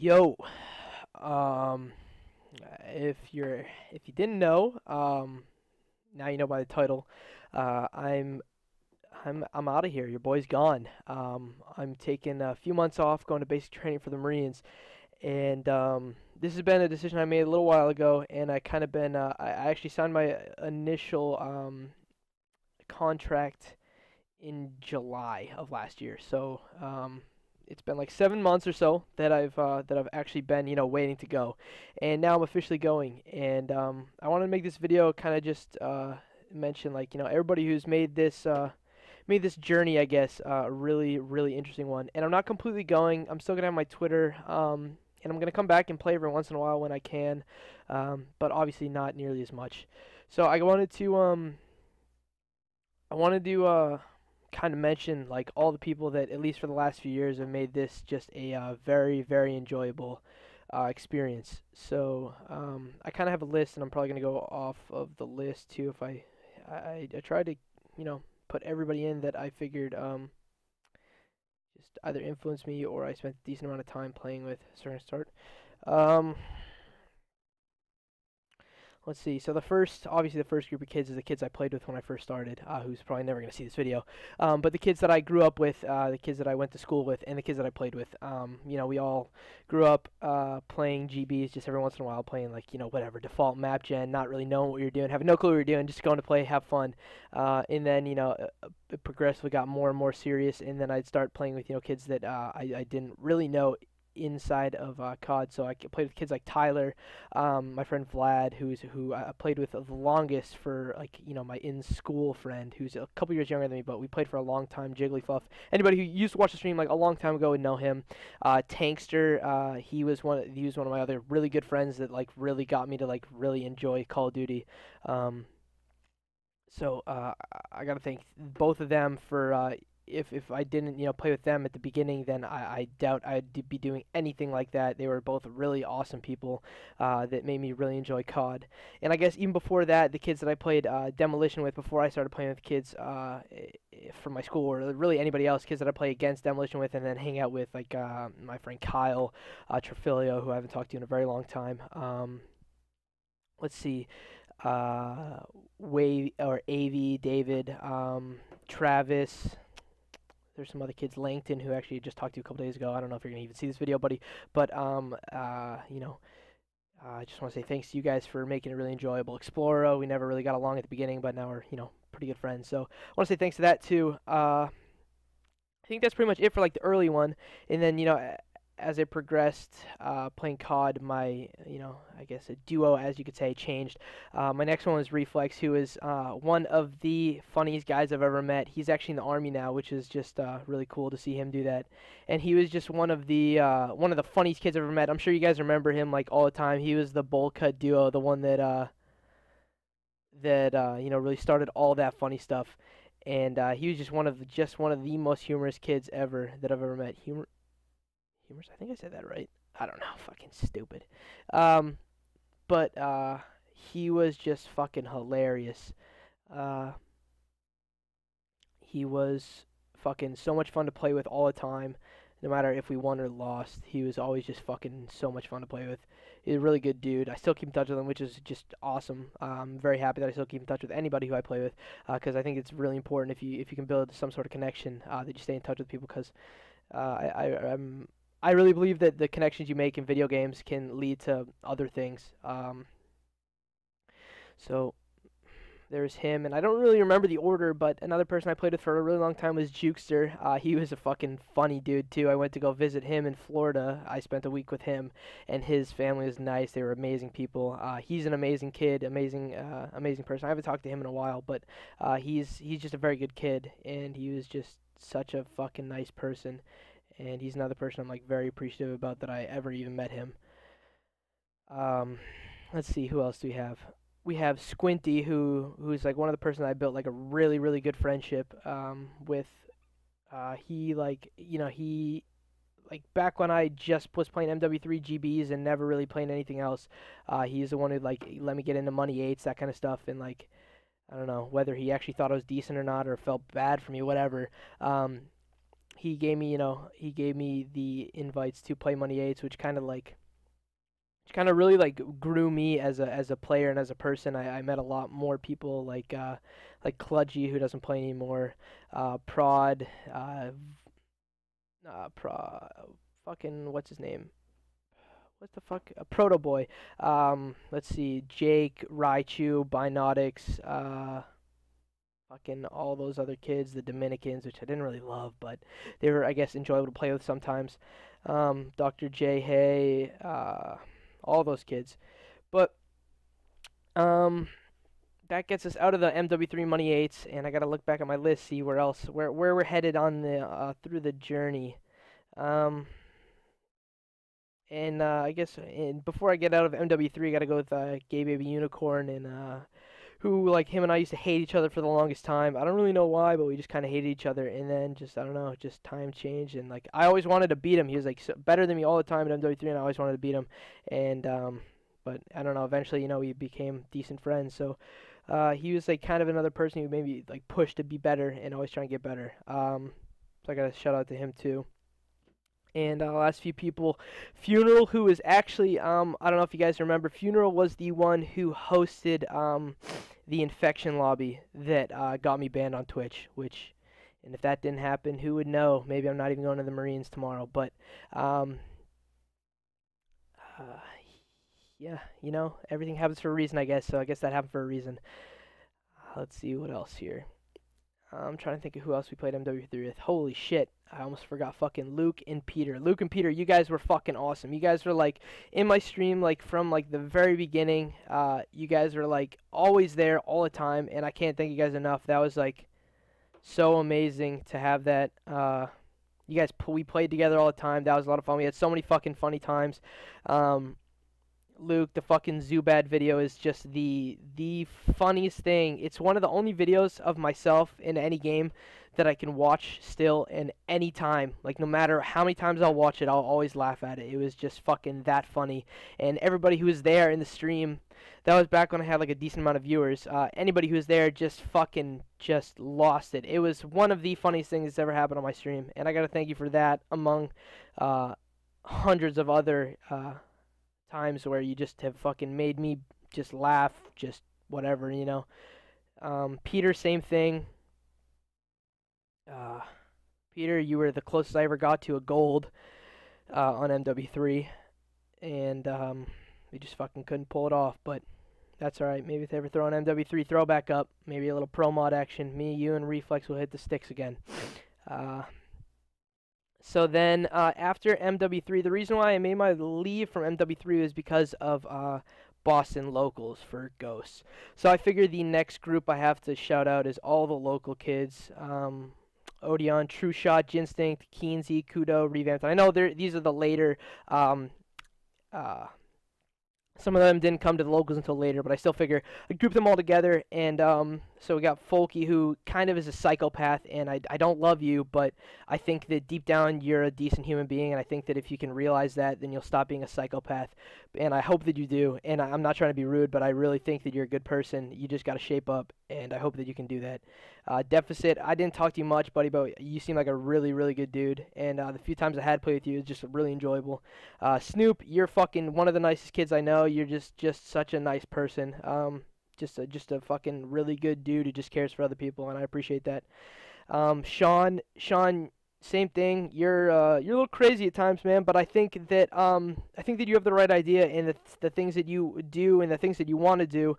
Yo, um, if you didn't know, now you know by the title. I'm out of here. Your boy's gone. I'm taking a few months off, going to basic training for the Marines, and this has been a decision I made a little while ago, and I kind of been I actually signed my initial contract in July of last year. So it's been like 7 months or so that I've actually been waiting to go, and now I'm officially going. And I wanted to make this video kind of just mention like everybody who's made this journey, I guess, a really interesting one. And I'm not completely going. I'm still gonna have my Twitter. And I'm gonna come back and play every once in a while when I can, but obviously not nearly as much. So I wanted to kind of mention like all the people that at least for the last few years have made this just a very enjoyable experience. So I kind of have a list, and I'm probably gonna go off of the list too. If I tried to put everybody in that I figured just either influenced me or I spent a decent amount of time playing with. So we're gonna start. Um, Let's see. So obviously, the first group of kids is the kids I played with when I first started, who's probably never going to see this video. But the kids that I grew up with, the kids that I went to school with, and the kids that I played with, we all grew up playing GBs just every once in a while, playing like, whatever, default map gen, not really knowing what you're doing, having no clue what you're doing, just going to play, have fun. And then, it progressively got more and more serious, and then I'd start playing with, kids that I didn't really know inside of COD. So I played with kids like Tyler, my friend Vlad, who I played with the longest for like my in school friend who's a couple years younger than me, but we played for a long time. Jigglypuff. Anybody who used to watch the stream like a long time ago would know him. Tankster, he was one of my other really good friends that like really got me to like really enjoy Call of Duty. So I gotta thank both of them for if I didn't play with them at the beginning, then I doubt I'd be doing anything like that. They were both really awesome people that made me really enjoy COD. And I guess even before that, the kids that I played Demolition with before I started playing with kids from my school, or really anybody else, kids that I play against Demolition with and then hang out with, like my friend Kyle Trafilio, who I haven't talked to in a very long time. Let's see. Wave or AV, David, Travis. There's some other kids, Langton, who actually just talked to you a couple days ago. I don't know if you're gonna even see this video, buddy, but I just want to say thanks to you guys for making it really enjoyable. Explorer, we never really got along at the beginning, but now we're pretty good friends. So I want to say thanks to that too. I think that's pretty much it for like the early one, and then as I progressed playing COD, my I guess a duo, as you could say, changed. My next one was Reflex, who is one of the funniest guys I've ever met. He's actually in the army now, which is just really cool to see him do that. And he was just one of the funniest kids I've ever met. I'm sure you guys remember him like all the time. He was the bowl cut duo, the one that really started all that funny stuff. And he was just one of the most humorous kids ever that I've ever met. Humorous, I think I said that right. I don't know, fucking stupid. But he was just fucking hilarious. Uh, he was fucking so much fun to play with all the time. No matter if we won or lost, he was always just fucking so much fun to play with. He's a really good dude. I still keep in touch with him, which is just awesome. I'm very happy that I still keep in touch with anybody who I play with, because I think it's really important if you can build some sort of connection, that you stay in touch with people, because I really believe that the connections you make in video games can lead to other things. So there's him, and I don't really remember the order, but another person I played with for a really long time was Jukester. He was a fucking funny dude too. I went to go visit him in Florida. I spent a week with him, and his family was nice. They were amazing people. He's an amazing kid, amazing person. I haven't talked to him in a while, but he's just a very good kid, and he was just such a fucking nice person. And he's another person I'm like very appreciative about that I ever even met him. Um, let's see, who else do we have? We have Squinty, who's like one of the person I built like a really good friendship with. He like back when I just was playing MW3 GBs and never really playing anything else. He's the one who like let me get into Money 8s, that kind of stuff, and like I don't know whether he actually thought I was decent or not or felt bad for me, whatever. he gave me, he gave me the invites to play Money Eights, which kind of really like grew me as a player and as a person. I met a lot more people like Kludgy, who doesn't play anymore, Prod, Pro, fucking what's his name? What the fuck? Proto Boy. Let's see, Jake, Raichu, Binotics, fucking all those other kids, the Dominicans, which I didn't really love, but they were, I guess, enjoyable to play with sometimes. Dr. J. Hay, all those kids. But that gets us out of the MW3 Money Eights, and I gotta look back at my list, see where we're headed on the through the journey. Um, and I guess before I get out of MW3, I gotta go with Gay Baby Unicorn and who like him and I used to hate each other for the longest time. I don't really know why, but we just kind of hated each other. And then just I don't know, just time changed, and like I always wanted to beat him. He was like better than me all the time in MW3, and I always wanted to beat him. And but I don't know. Eventually, we became decent friends. So he was like kind of another person who maybe like pushed to be better and always trying to get better. So I gotta shout out to him too. And last few people, Funeral, who is actually, I don't know if you guys remember, Funeral was the one who hosted the infection lobby that got me banned on Twitch, and if that didn't happen, who would know? Maybe I'm not even going to the Marines tomorrow, but, yeah, everything happens for a reason, I guess, so I guess that happened for a reason. Let's see, what else here? I'm trying to think of who else we played MW3 with. Holy shit. I almost forgot fucking Luke and Peter. Luke and Peter, you guys were fucking awesome. You guys were like in my stream like from like the very beginning. You guys were like always there all the time, and I can't thank you guys enough. That was like so amazing to have that. We played together all the time. That was a lot of fun. We had so many fucking funny times. Luke, the fucking Zubat video is just the funniest thing. It's one of the only videos of myself in any game that I can watch still and any time. Like no matter how many times I'll watch it, I'll always laugh at it. It was just fucking that funny. And everybody who was there in the stream, that was back when I had like a decent amount of viewers. Anybody who was there just lost it. It was one of the funniest things that's ever happened on my stream, and I gotta thank you for that among hundreds of other times where you just have fucking made me just laugh, just whatever, Peter, same thing. Peter, you were the closest I ever got to a gold on MW3, and we just fucking couldn't pull it off, but that's alright. Maybe if they ever throw an MW3 throwback up, maybe a little pro mod action, me, you, and Reflex will hit the sticks again. So then, after MW3, the reason why I made my leave from MW3 was because of Boston locals for Ghosts. So I figured the next group I have to shout out is all the local kids. Odeon, True Shot, Jinstinct, Keensy, Kudo, Revamped. I know these are the later some of them didn't come to the locals until later, but I still figure I'd group them all together. And so we got Folky, who kind of is a psychopath, and I don't love you, but I think that deep down you're a decent human being, and I think that if you can realize that, then you'll stop being a psychopath. And I hope that you do, and I'm not trying to be rude, but I really think that you're a good person. You just got to shape up, and I hope that you can do that. Deficit, I didn't talk to you much, buddy, but you seem like a really, really good dude, and the few times I had played with you, it was just really enjoyable. Snoop, you're fucking one of the nicest kids I know. You're just such a nice person. Just a fucking really good dude who just cares for other people, and I appreciate that. Sean, same thing. You're a little crazy at times, man, but I think that you have the right idea, and the things that you do and the things that you want to do,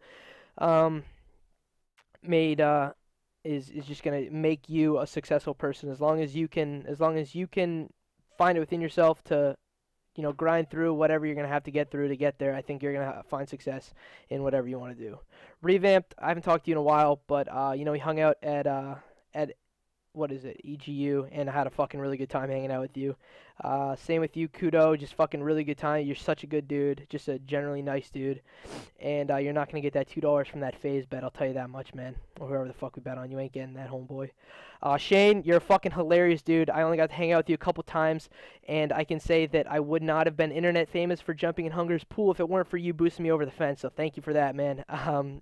is just gonna make you a successful person as long as you can find it within yourself to grind through whatever you're going to have to get through to get there. I think you're going to find success in whatever you want to do. Revamped, I haven't talked to you in a while, but we hung out at what is it, EGU, and I had a fucking really good time hanging out with you. Same with you, Kudo, just fucking really good time. You're such a good dude, just a generally nice dude, and you're not going to get that $2 from that phase bet, I'll tell you that much, man, or whoever the fuck we bet on. You ain't getting that, homeboy. Shane, you're a fucking hilarious dude. I only got to hang out with you a couple times, and I can say that I would not have been internet famous for jumping in Hunger's pool if it weren't for you boosting me over the fence, so thank you for that, man.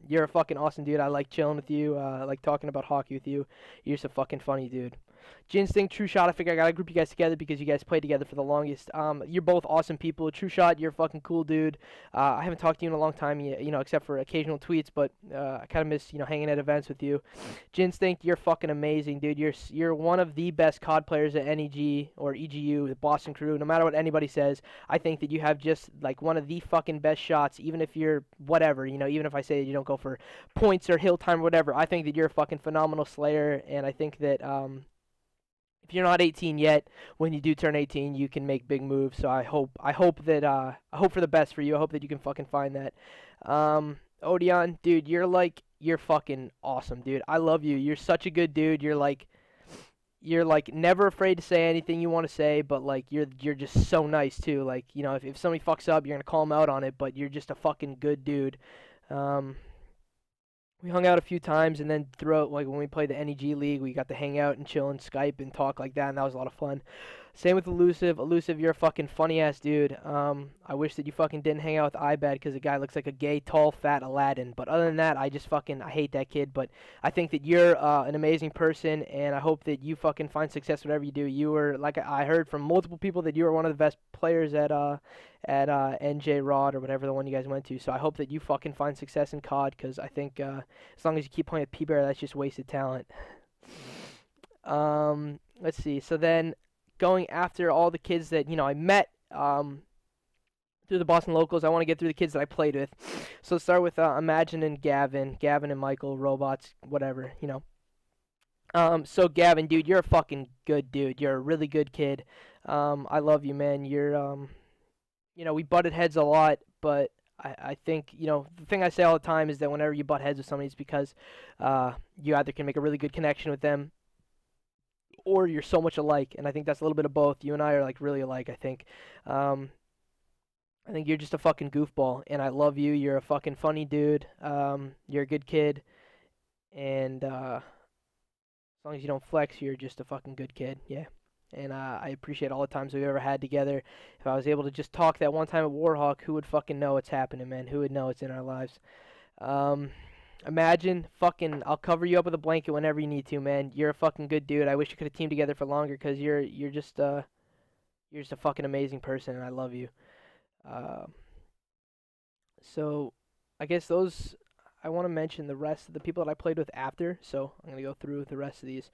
You're a fucking awesome dude. I like chilling with you. I like talking about hockey with you. You're just a fucking funny dude. Ginstinct, True Shot, I figure I gotta group you guys together because you guys played together for the longest. You're both awesome people. True Shot, you're a fucking cool dude. I haven't talked to you in a long time, except for occasional tweets, but I kind of miss, hanging at events with you. Ginstinct, you're fucking amazing, dude. You're one of the best COD players at NEG or EGU, the Boston crew. No matter what anybody says, I think that you have just like one of the fucking best shots, even if you're whatever, even if I say that you don't go for points or hill time or whatever. I think that you're a fucking phenomenal slayer, and I think that if you're not 18 yet, when you do turn 18, you can make big moves. So I hope for the best for you. I hope that you can fucking find that. Odeon, dude, you're fucking awesome, dude. I love you. You're such a good dude. You're like never afraid to say anything you want to say, but like you're just so nice too. Like, if somebody fucks up, you're gonna call them out on it, but you're just a fucking good dude. We hung out a few times, and then throughout, like when we played the NEG League, we got to hang out and chill and Skype and talk like that, and that was a lot of fun. Same with Elusive. Elusive, you're a fucking funny ass dude. I wish that you fucking didn't hang out with iBad because the guy looks like a gay, tall, fat Aladdin. But other than that, I hate that kid. But I think that you're an amazing person, and I hope that you fucking find success whatever you do. You were, like I heard from multiple people, that you were one of the best players at NJ Rod or whatever the one you guys went to. So I hope that you fucking find success in COD, because I think as long as you keep playing with P-Bear, that's just wasted talent. Let's see. So then, going after all the kids that I met through the Boston locals, I want to get through the kids that I played with. So let's start with Imagine and Gavin and Michael, robots, whatever, So Gavin, dude, you're a fucking good dude. You're a really good kid. I love you, man. You're we butted heads a lot, but I think, the thing I say all the time is that whenever you butt heads with somebody, it's because you either can make a really good connection with them, or you're so much alike, and I think that's a little bit of both. You and I are like really alike, I think. I think you're just a fucking goofball, and I love you. You're a fucking funny dude. You're a good kid, and as long as you don't flex, you're just a fucking good kid. Yeah. And I appreciate all the times we've ever had together. If I was able to just talk that one time at Warhawk, who would fucking know it's happening, man? Who would know it's in our lives? Imagine, fucking, I'll cover you up with a blanket whenever you need to, man. You're a fucking good dude. I wish you could have teamed together for longer, because you're just a fucking amazing person, and I love you. So I guess I want to mention the rest of the people that I played with after, so I'm gonna go through the rest of these.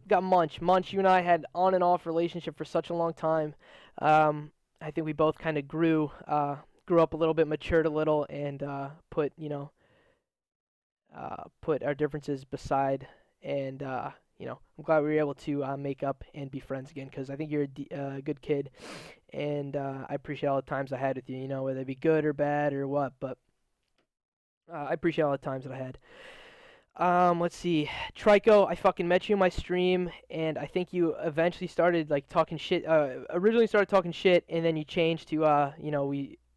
Got Munch. You and I had on and off relationship for such a long time. I think we both kind of grew up a little bit, matured a little, and put our differences beside, and I'm glad we were able to make up and be friends again, because I think you're a good kid, and I appreciate all the times I had with you, whether it be good or bad or what, but I appreciate all the times that I had. Let's see. Trico, I fucking met you in my stream, and I think you eventually started, like, talking shit, originally started talking shit, and then you changed to,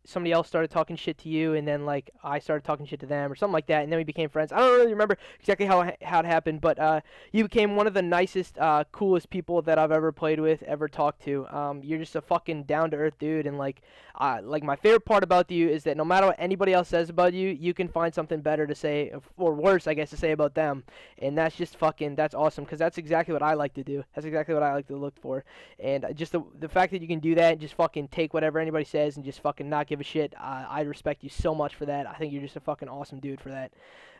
somebody else started talking shit to you, and then, like, I started talking shit to them, or something like that, and then we became friends. I don't really remember exactly how it happened, but, you became one of the nicest, coolest people that I've ever played with, ever talked to. You're just a fucking down-to-earth dude, and, like my favorite part about you is that no matter what anybody else says about you, you can find something better to say, or worse, I guess, to say about them, and that's just fucking, that's awesome, because that's exactly what I like to do. That's exactly what I like to look for, and just the fact that you can do that, and just fucking take whatever anybody says, and just fucking not give a shit, I respect you so much for that. I think you're just a fucking awesome dude for that,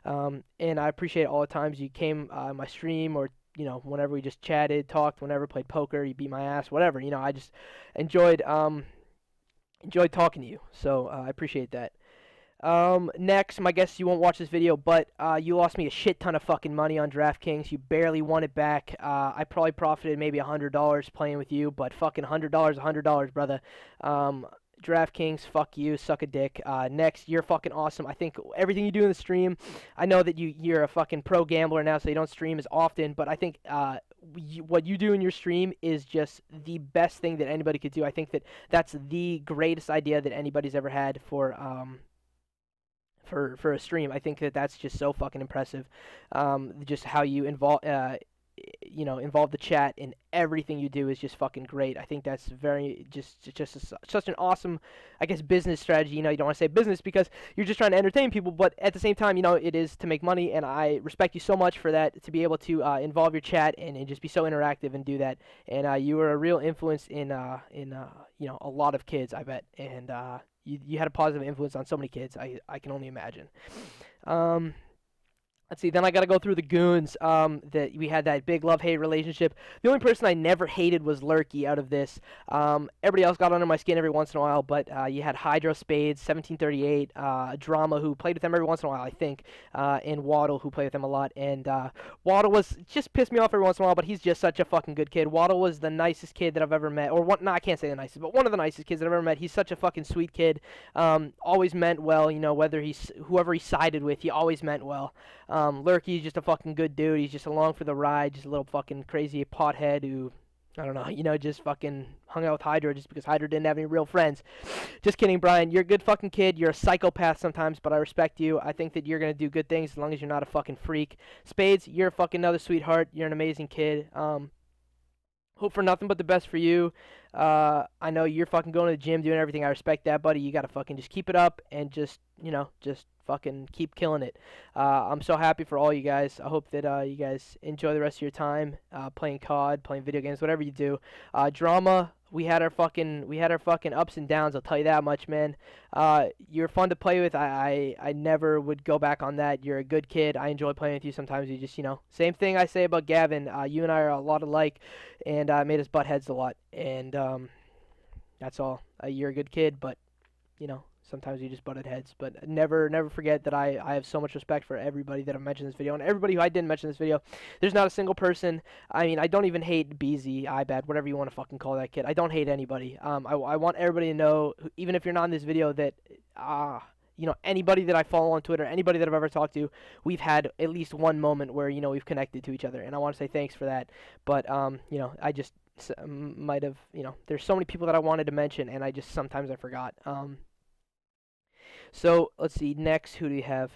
and I appreciate all the times you came on my stream, or whenever we just chatted, talked, whenever played poker, you beat my ass, whatever, I just enjoyed talking to you, so I appreciate that. Next, my guess you won't watch this video, but you lost me a shit ton of fucking money on DraftKings. You barely won it back. I probably profited maybe $100 playing with you, but fucking $100, brother. DraftKings, fuck you, suck a dick. Next, you're fucking awesome. I think everything you do in the stream, I know that you're a fucking pro gambler now, so you don't stream as often, but I think what you do in your stream is just the best thing that anybody could do. I think that's the greatest idea that anybody's ever had for a stream. I think that's just so fucking impressive. Just how you involve the chat in everything you do is just fucking great. I think that's very such an awesome, I guess, business strategy. You don't want to say business because you're just trying to entertain people, but at the same time, it is to make money, and I respect you so much for that, to be able to involve your chat and just be so interactive and do that. And you were a real influence in a lot of kids, I bet, and you had a positive influence on so many kids. I can only imagine. Let's see, then I got to go through the goons. That we had that big love-hate relationship. The only person I never hated was Lurky out of this. Everybody else got under my skin every once in a while, but you had Hydro Spades, 1738, Drama, who played with them every once in a while, I think, and Waddle, who played with them a lot. And Waddle was just pissed me off every once in a while, but he's just such a fucking good kid. Waddle was the nicest kid that I've ever met, or one, no, I can't say the nicest, but one of the nicest kids that I've ever met. He's such a fucking sweet kid. Always meant well, whether whoever he sided with, he always meant well. Lurky's just a fucking good dude. He's just along for the ride, just a little fucking crazy pothead who, I don't know, just fucking hung out with Hydra just because Hydra didn't have any real friends. Just kidding, Brian. You're a good fucking kid. You're a psychopath sometimes, but I respect you. I think that you're going to do good things as long as you're not a fucking freak. Spades, you're a fucking another sweetheart. You're an amazing kid. Hope for nothing but the best for you. I know you're fucking going to the gym, doing everything. I respect that, buddy. You got to fucking just keep it up and just fucking keep killing it. I'm so happy for all you guys. I hope that you guys enjoy the rest of your time playing COD, playing video games, whatever you do. Drama, we had our fucking ups and downs. I'll tell you that much, man. You're fun to play with. I never would go back on that. You're a good kid. I enjoy playing with you. Sometimes you just same thing I say about Gavin. You and I are a lot alike, and made us butt heads a lot. And that's all. You're a good kid, but sometimes you just butted heads. But never forget that I have so much respect for everybody that I've mentioned in this video, and everybody who I didn't mention in this video. There's not a single person. I mean, I don't even hate BZ, iBad, whatever you want to fucking call that kid. I don't hate anybody. I want everybody to know, even if you're not in this video, that anybody that I follow on Twitter, anybody that I've ever talked to, we've had at least one moment where we've connected to each other, and I want to say thanks for that. But I just might have, there's so many people that I wanted to mention, and I just sometimes I forgot. So let's see. Next, who do we have?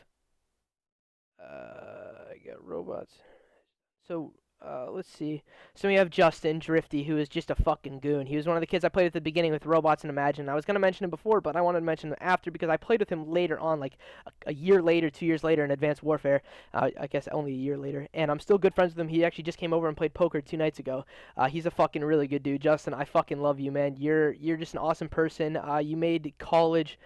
I got robots. So let's see. So we have Justin Drifty, who is just a fucking goon. He was one of the kids I played at the beginning with Robots and Imagine. I was gonna mention him before, but I wanted to mention him after because I played with him later on, like a year later, 2 years later in Advanced Warfare. I guess only a year later, and I'm still good friends with him. He actually just came over and played poker 2 nights ago. He's a fucking really good dude. Justin, I fucking love you, man. You're just an awesome person. You made college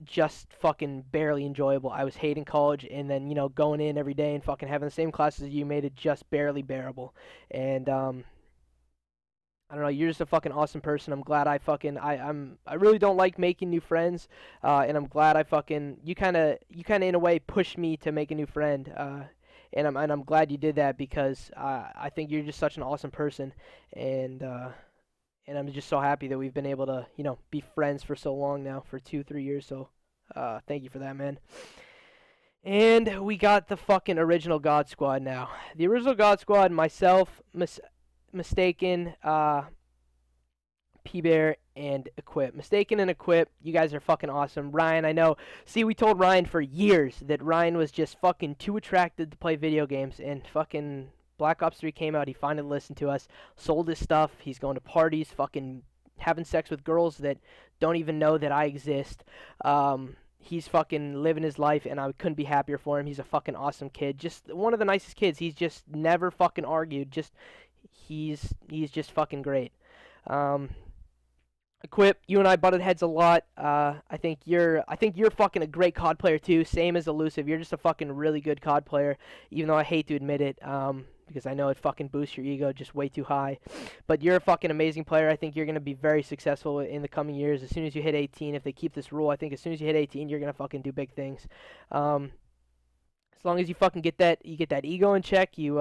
just fucking barely enjoyable. I was hating college, and then going in every day and fucking having the same classes as you made it just barely bearable. And I don't know, you're just a fucking awesome person. I'm glad I really don't like making new friends, and I'm glad you kind of in a way pushed me to make a new friend, and I'm glad you did that because I think you're just such an awesome person, and I'm just so happy that we've been able to, be friends for so long now, for 2-3 years. So, thank you for that, man. And we got the fucking original God Squad now. The original God Squad, myself, Mistaken, P-Bear, and Equip. Mistaken and Equip, you guys are fucking awesome. Ryan, I know. See, we told Ryan for years that Ryan was just fucking too attracted to play video games, and fucking Black Ops 3 came out, he finally listened to us, sold his stuff, he's going to parties, fucking having sex with girls that don't even know that I exist. He's fucking living his life, and I couldn't be happier for him. He's a fucking awesome kid, just one of the nicest kids. He's just never fucking argued, he's just fucking great. Equip, you and I butted heads a lot. I think you're fucking a great COD player too, same as Elusive. You're just a fucking really good COD player, even though I hate to admit it, because I know it fucking boosts your ego just way too high. But you're a fucking amazing player. I think you're going to be very successful in the coming years. As soon as you hit 18, if they keep this rule, I think as soon as you hit 18, you're going to fucking do big things. As long as you fucking get that ego in check, you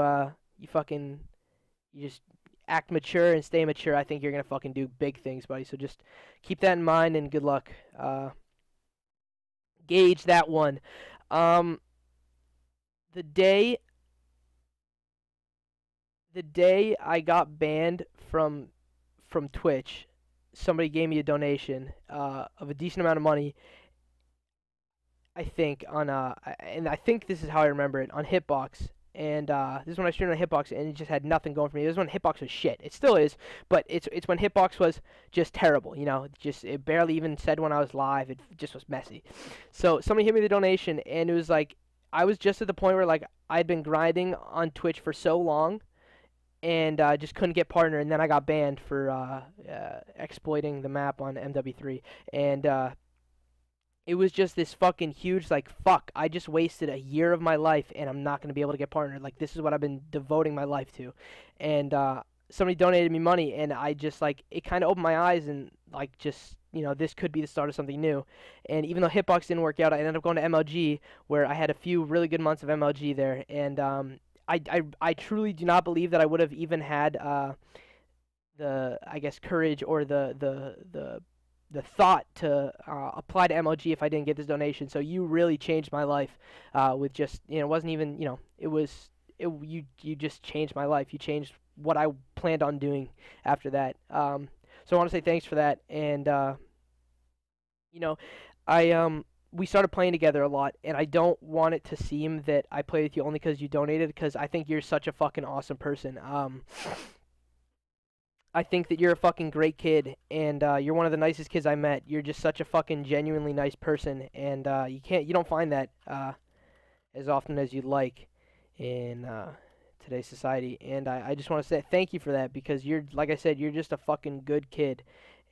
just act mature and stay mature, I think you're going to fucking do big things, buddy. So just keep that in mind, and good luck. Gauge that one. The day I got banned from Twitch, somebody gave me a donation of a decent amount of money, I think, on and I think this is how I remember it, on Hitbox. and this is when I streamed on Hitbox, and it just had nothing going for me. This is when Hitbox was shit. It still is, but it's when Hitbox was just terrible. You know, just it barely even said when I was live. It just was messy. So somebody hit me the donation, and it was like I was just at the point where like I'd been grinding on Twitch for so long, and just couldn't get partner, and then I got banned for exploiting the map on MW3, and it was just this fucking huge, like, fuck, I just wasted a year of my life, and I'm not going to be able to get partnered. Like, this is what I've been devoting my life to. And somebody donated me money, and I just, like, it kind of opened my eyes, and, like, just, you know, this could be the start of something new. And even though Hitbox didn't work out, I ended up going to MLG, where I had a few really good months of MLG there. And I truly do not believe that I would have even had the, I guess, courage or the thought to apply to MLG if I didn't get this donation. So you really changed my life with just, you know, it wasn't even, you know, you just changed my life. You changed what I planned on doing after that. So I want to say thanks for that. And, you know, we started playing together a lot, and I don't want it to seem that I played with you only because you donated, because I think you're such a fucking awesome person. I think that you're a fucking great kid, and you're one of the nicest kids I met. You're just such a fucking genuinely nice person, and you don't find that as often as you'd like in today's society. And I just want to say thank you for that, because you're, like I said, you're just a fucking good kid,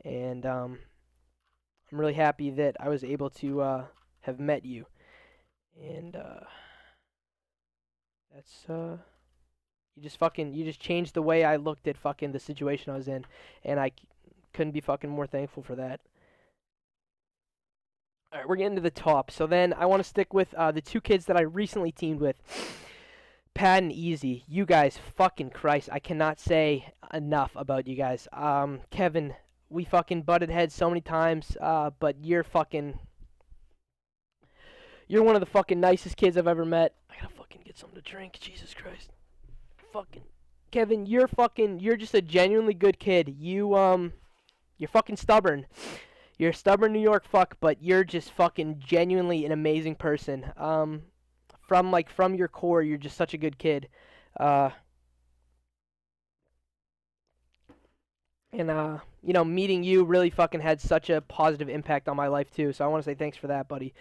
and I'm really happy that I was able to have met you. And that's you just changed the way I looked at fucking the situation I was in, and I couldn't be fucking more thankful for that. Alright, we're getting to the top. So then I want to stick with the two kids that I recently teamed with, Pat and Easy. You guys, fucking Christ, I cannot say enough about you guys. Kevin, we fucking butted heads so many times, but you're one of the fucking nicest kids I've ever met. I gotta fucking get something to drink, Jesus Christ. Fucking Kevin, you're just a genuinely good kid. You're fucking stubborn. You're a stubborn New York fuck, but you're just fucking genuinely an amazing person. From your core, you're just such a good kid. You know, meeting you really fucking had such a positive impact on my life too. So I want to say thanks for that, buddy.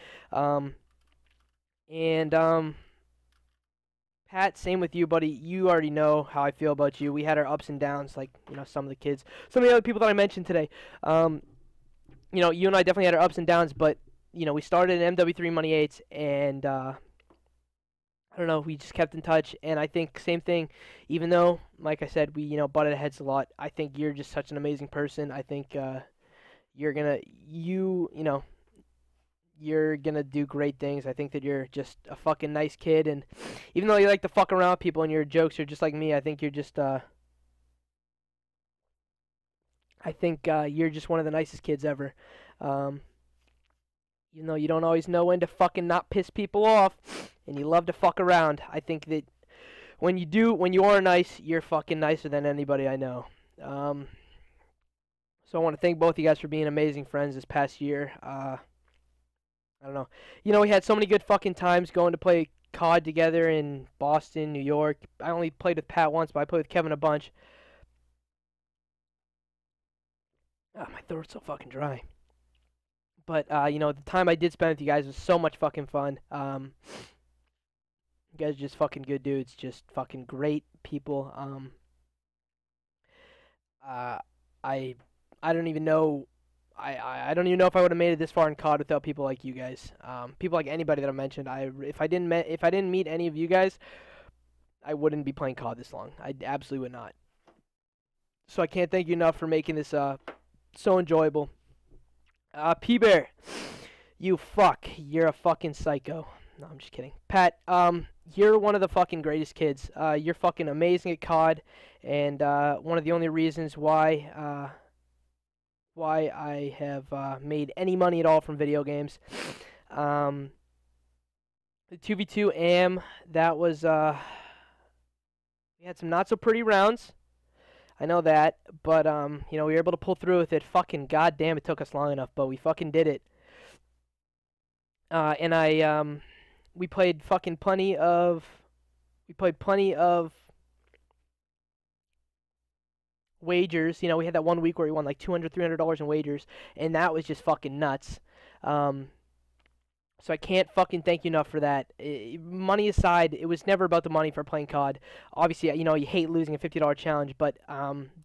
Pat, same with you, buddy. You already know how I feel about you. We had our ups and downs, like, you know, some of the other people that I mentioned today. You know, you and I definitely had our ups and downs, but, you know, we started in MW3 Money 8s, and, I don't know, we just kept in touch, and I think same thing, even though, like I said, we, you know, butted heads a lot, I think you're just such an amazing person. I think, you're gonna do great things. I think that you're just a fucking nice kid, and even though you like to fuck around with people and your jokes are just like me, I think you're just you're just one of the nicest kids ever. You know, you don't always know when to fucking not piss people off, and you love to fuck around. I think that when you are nice, you're fucking nicer than anybody I know. So I want to thank both of you guys for being amazing friends this past year. I don't know. You know, we had so many good fucking times going to play COD together in Boston, New York. I only played with Pat once, but I played with Kevin a bunch. Oh, my throat's so fucking dry. But, you know, the time I did spend with you guys was so much fucking fun. You guys are just fucking good dudes. Just fucking great people. I don't even know. I don't even know if I would have made it this far in COD without people like you guys. People like anybody that I mentioned. If I didn't meet any of you guys, I wouldn't be playing COD this long. I absolutely would not. So I can't thank you enough for making this so enjoyable. P-Bear, you fuck. You're a fucking psycho. No, I'm just kidding. Pat, you're one of the fucking greatest kids. You're fucking amazing at COD, and one of the only reasons why I have made any money at all from video games. The 2v2 AM, that was we had some not so pretty rounds. I know that, but you know, we were able to pull through with it. Fucking goddamn, it took us long enough, but we fucking did it. And we played fucking plenty of We played plenty of wagers. You know, we had that one week where we won like $200, $300 in wagers, and that was just fucking nuts. Um, so I can't fucking thank you enough for that. Money aside, it was never about the money for playing COD. Obviously, you know, you hate losing a $50 challenge, but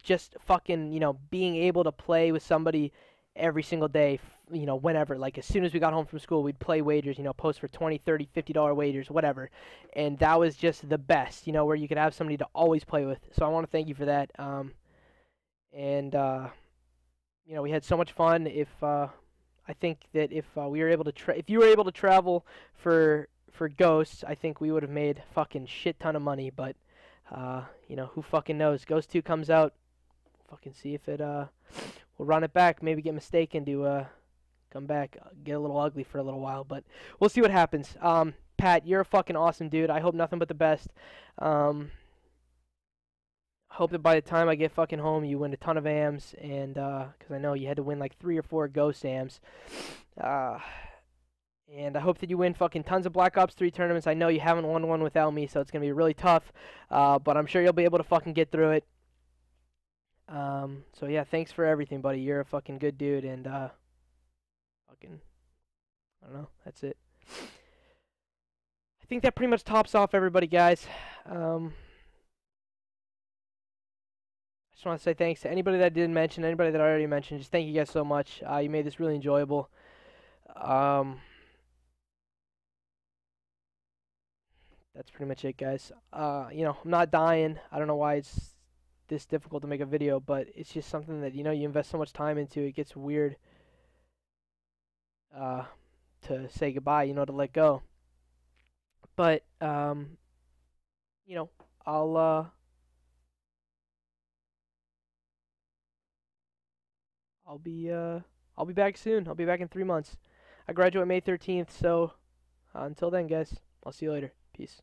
just fucking, you know, being able to play with somebody every single day, you know, whenever. Like, as soon as we got home from school, we'd play wagers, you know, post for 20, 30, $50 wagers, whatever. And that was just the best, you know, where you could have somebody to always play with. So I want to thank you for that. And you know, we had so much fun. If I think that if we were able to if you were able to travel for Ghosts, I think we would have made fucking shit ton of money. But you know, who fucking knows? Ghost 2 comes out. Fucking see if it we'll run it back. Maybe get mistaken to come back, get a little ugly for a little while. But we'll see what happens. Pat, you're a fucking awesome dude. I hope nothing but the best. Hope that by the time I get fucking home, you win a ton of AMs, and because I know you had to win like 3 or 4 Ghost AMs. And I hope that you win fucking tons of Black Ops 3 tournaments. I know you haven't won one without me, so it's gonna be really tough. But I'm sure you'll be able to fucking get through it. So yeah, thanks for everything, buddy. You're a fucking good dude, and fucking, I don't know. That's it. I think that pretty much tops off everybody, guys. Just want to say thanks to anybody that I didn't mention, anybody that I already mentioned. Just thank you guys so much. You made this really enjoyable. That's pretty much it, guys. You know, I'm not dying. I don't know why it's this difficult to make a video, but it's just something that, you know, you invest so much time into. It gets weird to say goodbye, you know, to let go. But you know, I'll be back soon. I'll be back in 3 months. I graduate May 13th, so until then, guys, I'll see you later. Peace.